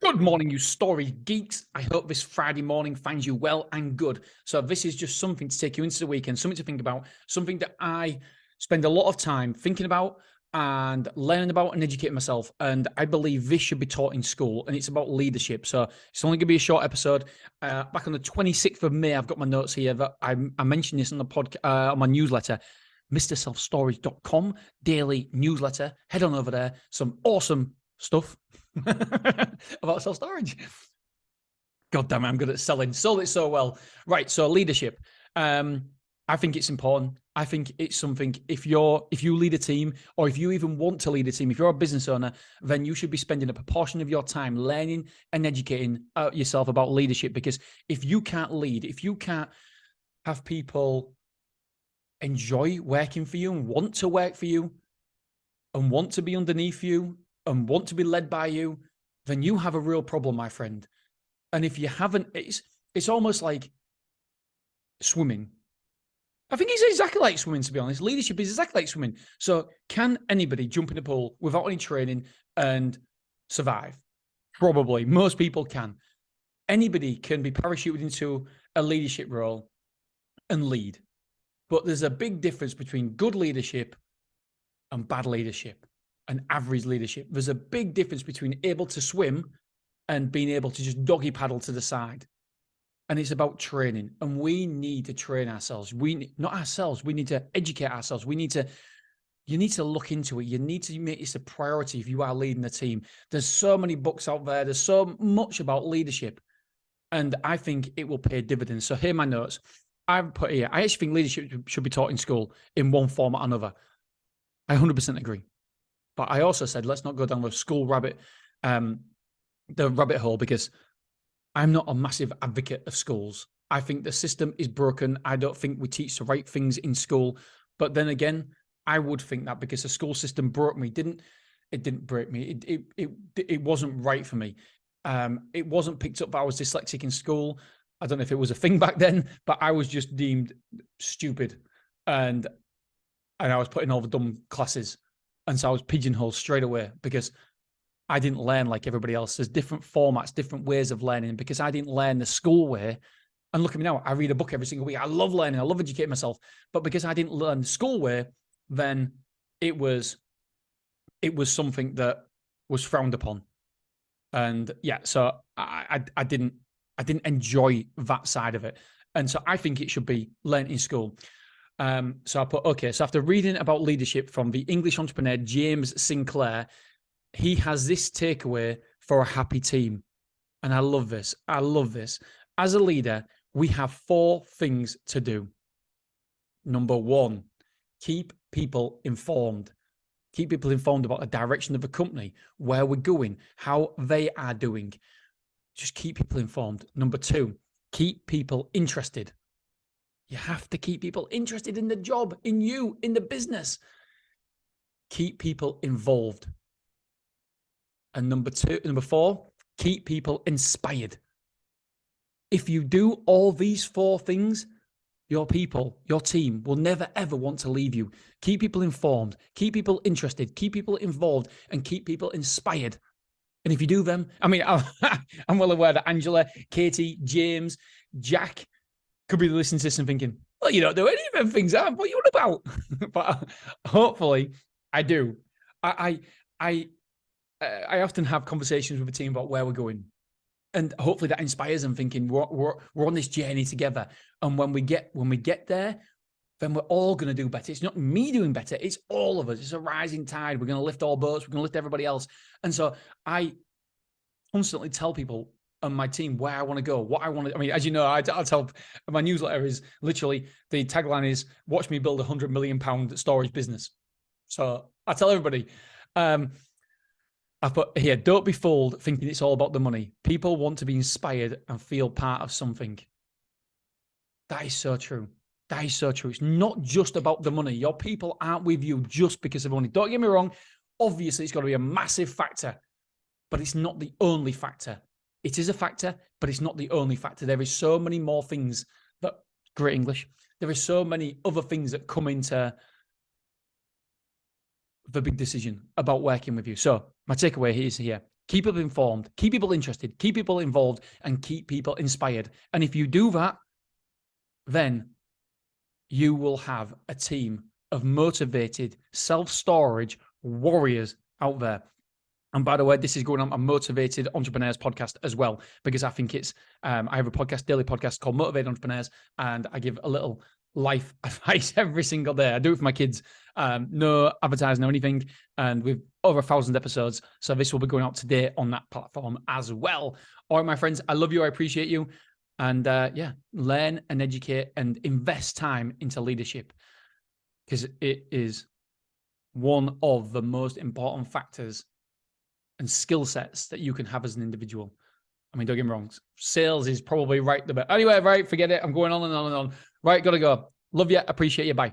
Good morning, you story geeks. I hope this Friday morning finds you well and good. So this is just something to take you into the weekend, something to think about, something that I spend a lot of time thinking about and learning about and educating myself. And I believe this should be taught in school, and it's about leadership. So it's only going to be a short episode. Back on the 26th of May, I've got my notes here that I mentioned this on the podcast, on my newsletter, MrSelfStorage.com, daily newsletter. Head on over there. Some awesome stuff about self-storage. God damn it, I'm good at selling. Sold it so well. Right, so leadership. I think it's important. I think it's something, if you lead a team, or if you even want to lead a team, if you're a business owner, then you should be spending a proportion of your time learning and educating yourself about leadership. Because if you can't lead, if you can't have people enjoy working for you and want to work for you and want to be underneath you and want to be led by you, then you have a real problem, my friend. And if you haven't, it's almost like swimming. I think it's exactly like swimming, to be honest. Leadership is exactly like swimming. So can anybody jump in a pool without any training and survive? Probably. Most people can. Anybody can be parachuted into a leadership role and lead. But there's a big difference between good leadership and bad leadership and average leadership. There's a big difference between able to swim and being able to just doggy paddle to the side. And it's about training. And we need to train ourselves. We need to educate ourselves. You need to look into it. You need to make this a priority if you are leading a team. There's so many books out there. There's so much about leadership. And I think it will pay dividends. So here are my notes. I've put here, I actually think leadership should be taught in school in one form or another. I 100% agree. But I also said, let's not go down the school rabbit hole, because I'm not a massive advocate of schools. I think the system is broken. I don't think we teach the right things in school. But then again, I would think that because the school system broke me. It didn't break me. It wasn't right for me. It wasn't picked up that I was dyslexic in school. I don't know if it was a thing back then, but I was just deemed stupid. And I was put in all the dumb classes. And so I was pigeonholed straight away because I didn't learn like everybody else. There's different formats, different ways of learning, because I didn't learn the school way. And look at me now, I read a book every single week. I love learning. I love educating myself. But because I didn't learn the school way, then it was something that was frowned upon. And yeah, so I didn't enjoy that side of it. And so I think it should be learned in school. So I put, okay, so after reading about leadership from the English entrepreneur, James Sinclair, he has this takeaway for a happy team. And I love this. I love this. As a leader, we have 4 things to do. Number 1, keep people informed. Keep people informed about the direction of the company, where we're going, how they are doing. Just keep people informed. Number 2, keep people interested. You have to keep people interested in the job, in you, in the business. Keep people involved. And number 4, keep people inspired. If you do all these 4 things, your people, your team will never, ever want to leave you. Keep people informed, keep people interested, keep people involved, and keep people inspired. And if you do them, I mean, I'm well aware that Angela, Katie, James, Jack could be listening to this and thinking, well, you don't do any of them things, what are you on about? But hopefully I do. I often have conversations with the team about where we're going. And hopefully that inspires them, thinking we're on this journey together. And when we get there, then we're all going to do better. It's not me doing better. It's all of us. It's a rising tide. We're going to lift all boats. We're going to lift everybody else. And so I constantly tell people on my team where I want to go, what I want to, I mean, as you know, I tell, my newsletter is literally, the tagline is, watch me build £100 million storage business. So I tell everybody, I put here, don't be fooled thinking it's all about the money. People want to be inspired and feel part of something. That is so true. That is so true. It's not just about the money. Your people aren't with you just because of money. Don't get me wrong. Obviously, it's got to be a massive factor, but it's not the only factor. It is a factor, but it's not the only factor. There is so many more things that, great English, there is so many other things that come into the big decision about working with you. So my takeaway is here. keep people informed, keep people interested, keep people involved, and keep people inspired. And if you do that, then you will have a team of motivated self-storage warriors out there. And by the way, this is going on a Motivated Entrepreneurs podcast as well, because I think it's, I have a podcast, daily podcast called Motivated Entrepreneurs, and I give a little life advice every single day. I do it for my kids, no advertising or anything, and with over 1,000 episodes. So this will be going out today on that platform as well. All right, my friends, I love you. I appreciate you. And yeah, learn and educate and invest time into leadership, because it is one of the most important factors and skill sets that you can have as an individual. I mean, don't get me wrong, sales is probably right the best. Anyway, right, forget it. I'm going on and on and on. Right, gotta go. Love you. Appreciate you. Bye.